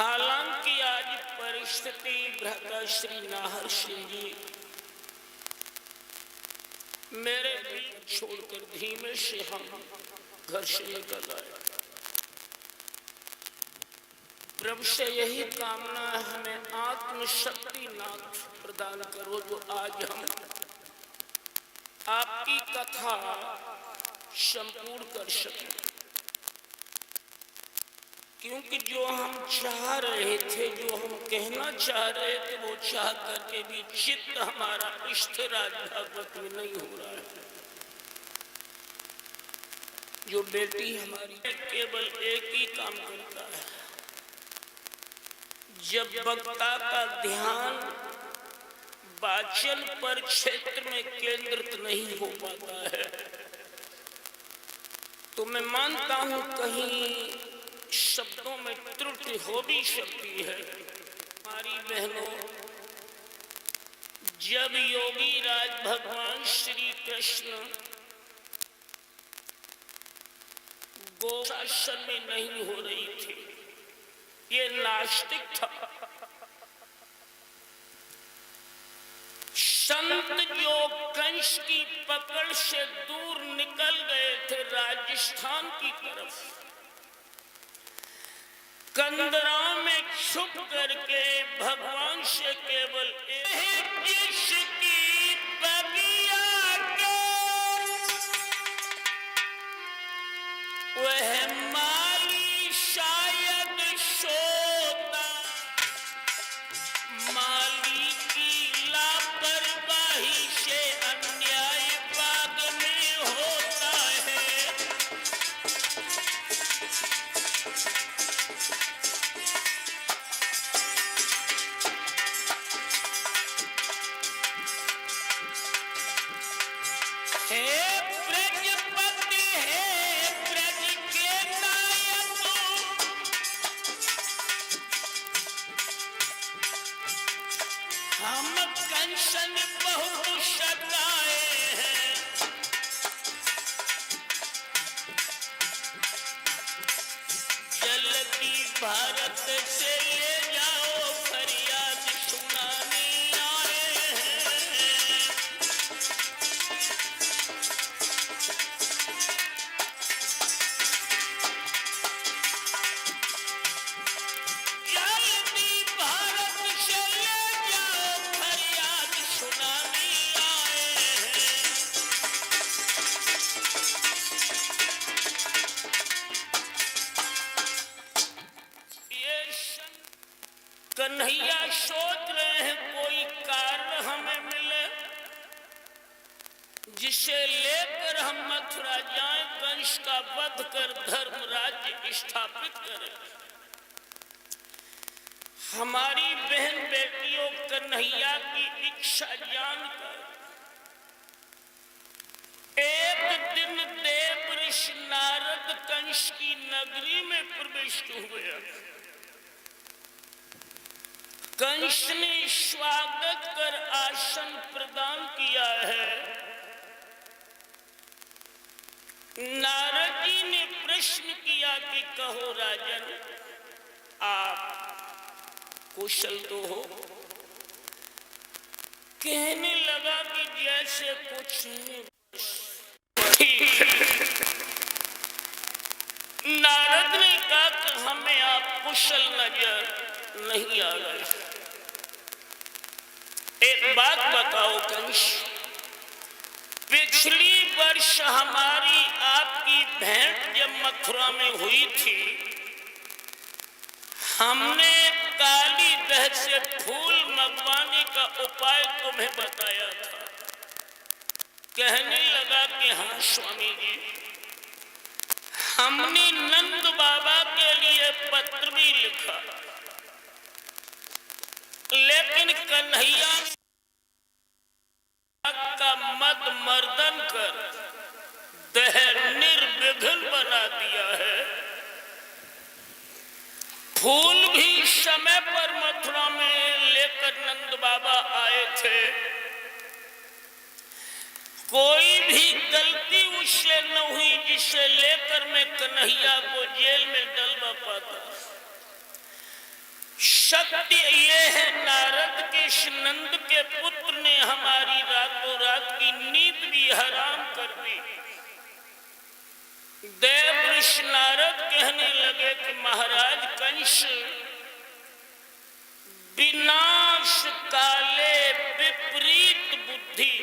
हालांकि आज परिस्थिति भ्राता श्री नाहर सिंह जी मेरे बीच छोड़कर धीमे से हम घर से निकल आए। प्रभु से यही कामना है, हमें आत्मशक्ति नाथ प्रदान करो जो आज हम आपकी कथा संपूर्ण कर सकें। क्योंकि जो हम चाह रहे थे, जो हम कहना चाह रहे थे, वो चाह करके भी चित्त हमारा स्थिर आज भागवत में नहीं हो रहा है। जो बेटी हमारी केवल एक ही काम करता है, जब वक्ता का ध्यान वाचन पर क्षेत्र में केंद्रित नहीं हो पाता है, तो मैं मानता हूं कहीं शब्दों में त्रुटि हो भी सकती है। हमारी बहनों, जब योगी राज भगवान श्री कृष्ण गोशासन में नहीं हो रही थी, ये नास्तिक था। संत जो कंस की पकड़ से दूर निकल गए थे राजस्थान की तरफ, कंदरा में छुप करके भगवान से केवल जिसकी बगिया के वह माली शायद सोता, माली की लापरवाही से अन्याय बाग में होता है। हम कंसन बहुत सताए हैं, जल्दी भारत से ले जाओ, फरियाद सुनाने आए हैं। जल्दी भारत से ले जाओ, फरियाद सुनाने आए हैं। ये कन्हैया सोच रहे हैं कोई कारण हमें मिले जिसे लेकर हम मथुरा जाएं, कंस का वध कर धर्म राज्य स्थापित करें। हमारी बहन बेटियों कन्हैया की इच्छा जानकर एक दिन देव ऋषि नारद कंस की नगरी में प्रविष्ट हुए। कंस ने स्वागत कर आसन प्रदान किया है। नारद जी ने प्रश्न किया कि कहो राजन, आप कुशल तो हो? कहने लगा कि जैसे कुछ नहीं, ठीक है। नारद ने कहा कि हमें आप कुशल नजर नहीं आ रहे। एक बात बताओ कंस, पिछली वर्ष हमारी आपकी भेंट जब मथुरा में हुई थी, हमने काली दह से फूल मंगवाने का उपाय तुम्हें बताया था। कहने लगा कि हाँ स्वामी जी, हमने नंद बाबा के लिए पत्र भी लिखा, लेकिन कन्हैया का मद मर्दन कर दह निर्विघ्न बना दिया है। फूल भी समय पर मथुरा में लेकर नंद बाबा आए थे, कोई भी गलती उससे न हुई जिसे लेकर मैं कन्हैया को जेल में डलवा पाता। सत्य ये है नारद के नंद के पुत्र ने हमारी रातों रात की नींद भी हराम कर दी। देव ऋषि नारद कहने लगे कि महाराज कंस विनाश काले विपरीत बुद्धि,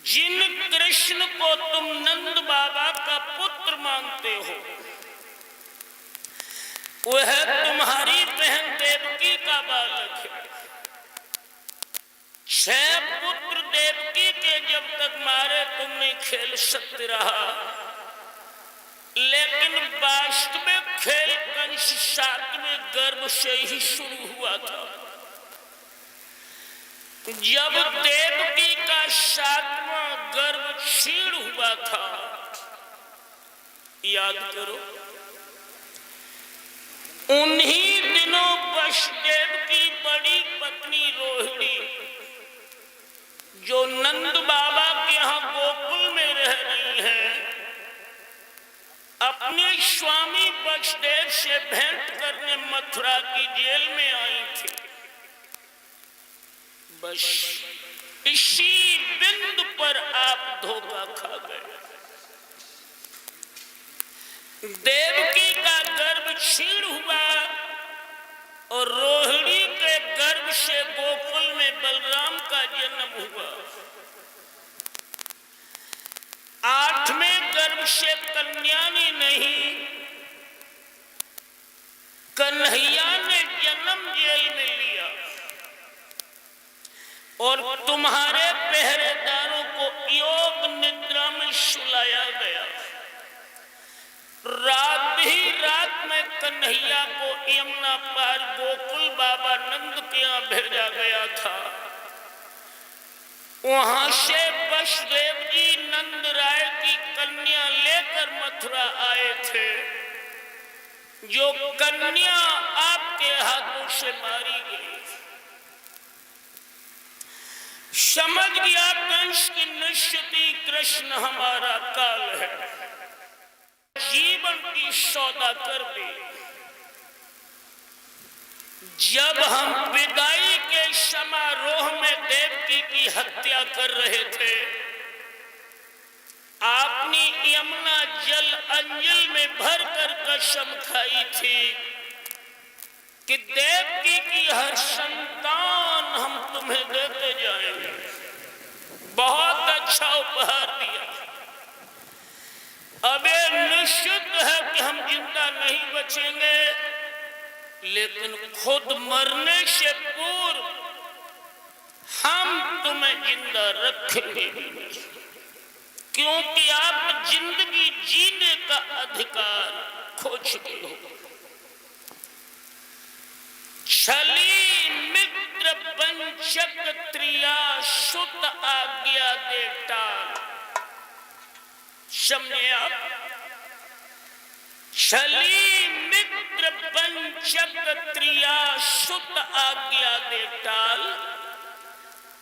जिन कृष्ण को तुम नंद बाबा का पुत्र मानते हो वह तुम्हारी बहन देवकी का बालक है। 6 पुत्र देवकी के जब तक मारे तुमने खेल सत्य रहा, लेकिन वास्तविक खेल कंस 7वें गर्भ से ही शुरू हुआ था। जब देवकी का 7वां गर्भ क्षीण हुआ था, याद करो, उन्हीं दिनों वसुदेव की बड़ी पत्नी रोहिणी, जो नंद बाबा के यहाँ गोकुल में रह रही हैं, अपने स्वामी वसुदेव से भेंट करने मथुरा की जेल में आई थी। बस इसी बिंदु पर आप धोखा खा गए। देवकी का गर्भ क्षीण हुआ और रोहिणी के गर्भ से गोकुल में बलराम का जन्म हुआ। 8वें गर्भ से कन्या ने नहीं, कन्हैया ने जन्म जेल में लिया और तुम्हारे पहरेदारों को योग निद्रा में सुलाया गया। रात ही रात में कन्हैया को यमुना पार गोकुल बाबा नंद के यहाँ भेजा गया था। वहां से वसुदेव जी नंद राय की कन्या लेकर मथुरा आए थे, जो कन्या आपके हाथों से मारी गई। समझ गया कंस की निश्चित कृष्ण हमारा काल है, जीवन की सौदा कर दी। जब हम विदाई के समारोह में देवकी की हत्या कर रहे थे, आपने यमुना जल अंजल में भरकर कसम खाई थी कि देवकी की हर संतान हम तुम्हें देते जाएंगे। बहुत अच्छा उपहार दिया। अब ये निश्चित है कि हम जिंदा नहीं बचेंगे, लेकिन खुद मरने से पूर्व हम तुम्हें जिंदा रखेंगे, क्योंकि आप जिंदगी जीने का अधिकार खो चुके हो। छली मित्र वंशक त्रिया सुत आज्ञा देता, समझे आप? छली मित्र वंशक त्रिया सुत आज्ञा देताल,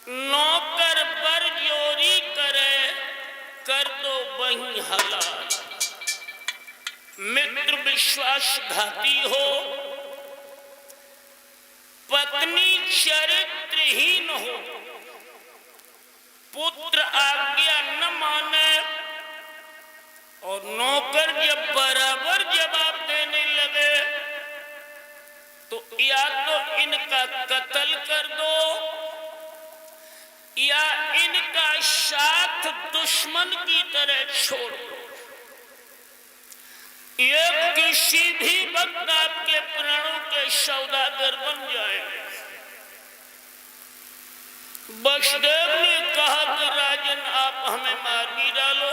नौकर बरजोरी करे कर दो वही हलाल। मित्र विश्वासघाती हो, पत्नी चरित्रहीन हो, पुत्र आज्ञा न माने और नौकर जब बराबर जवाब देने लगे तो या तो इनका कत्ल कर दो या इनका साथ दुश्मन की तरह छोड़ दो। ये किसी भी वक्त आपके प्राणों के सौदागर बन जाएंगे। वसुदेव ने कहा कि राजन आप हमें मार भी डालो,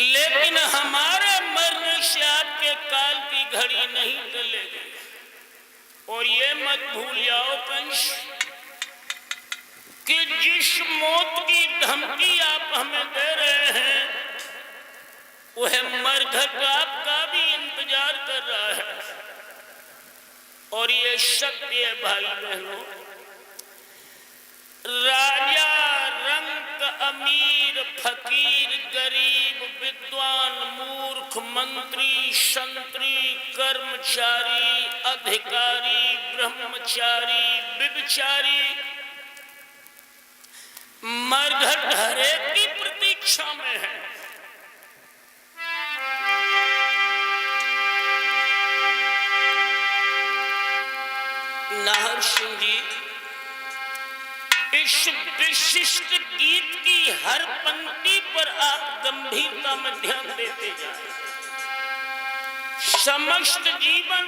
लेकिन हमारे मरने से आपके काल की घड़ी नहीं टलेगी। और ये मत भूल जाओ कंस कि जिस मौत की धमकी आप हमें दे रहे हैं वह मरघट आपका भी इंतजार कर रहा है। और ये सत्य है भाई बहनों, राजा रंक अमीर फकीर गरीब विद्वान मूर्ख मंत्री संतरी कर्मचारी, अधिकारी, ब्रह्मचारी, व्यभिचारी मरघट हरेक की प्रतीक्षा में है। नाहर सिंह जी इस विशिष्ट गीत की हर पंक्ति पर आप गंभीरता में ध्यान देते जाएं। समस्त जीवन